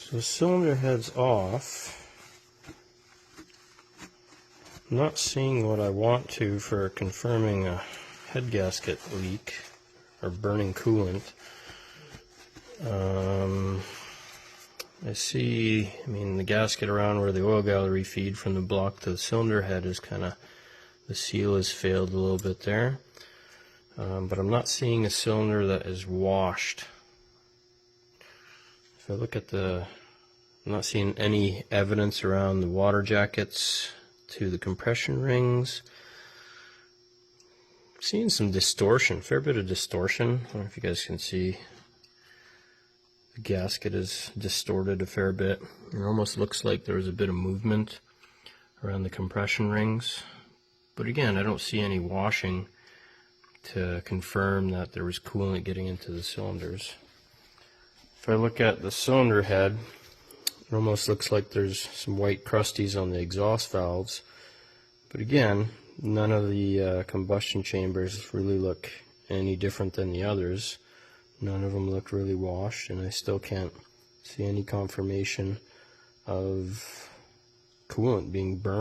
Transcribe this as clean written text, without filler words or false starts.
So the cylinder head's off. I'm not seeing what I want to for confirming a head gasket leak or burning coolant. I see, the gasket around where the oil gallery feed from the block to the cylinder head is the seal has failed a little bit there. But I'm not seeing a cylinder that is washed. If I look at I'm not seeing any evidence around the water jackets to the compression rings. I'm seeing some distortion, fair bit of distortion. I don't know if you guys can see. The gasket is distorted a fair bit. It almost looks like there was a bit of movement around the compression rings. But again, I don't see any washing to confirm that there was coolant getting into the cylinders. If I look at the cylinder head, it almost looks like there's some white crusties on the exhaust valves. But again, none of the combustion chambers really look any different than the others. None of them look really washed, and I still can't see any confirmation of coolant being burned.